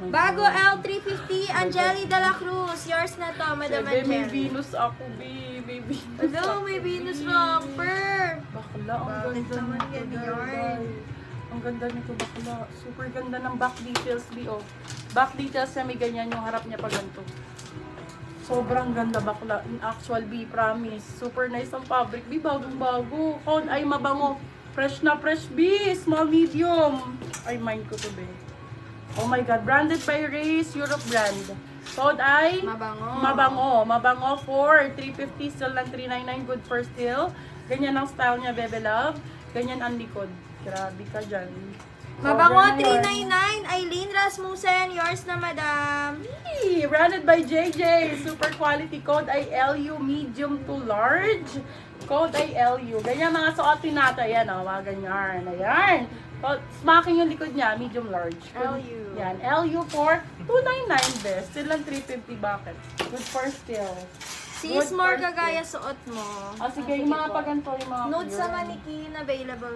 Bago L350, Angeli de la Cruz. Yours na to, Madam Bebe, may Angeli. Venus ako, be. May Venus Hello, may Venus romper. Bakla, ang Bakit ganda naman nito, yan guys. Ang ganda nito, bakla. Super ganda ng back details, be, oh. Back details niya, may ganyan yung harap niya pa ganito. Sobrang ganda, bakla. In actual, be, promise. Super nice ang fabric, be. Bagong-bago. Code ay mabango. Fresh na fresh, be. Small, medium. Ay, mind ko to, be. Oh my God. Branded by Race, Europe brand. Code ay Mabango. Mabango for 350, still lang 399. Good for still. Ganyan ang style niya, Bebe Love. Ganyan ang likod. Grabe ka dyan. Mabango Over na yun. 399, Eileen Rasmussen. Yours na, Madam. Hey, branded by JJ. Super quality. Code ay LU medium to large. Code ay LU. Ganyan mga suotin natin. Ayan, oh, mga ganyan. Ayan. Smacking yung likod niya, medium large. LU. Yan, LU for 299 best. Still lang 350 bakit. Good for still. Sis, more kagaya suot mo. Sige, yung mga paganto, yung mga Nude sa clear. manikin, available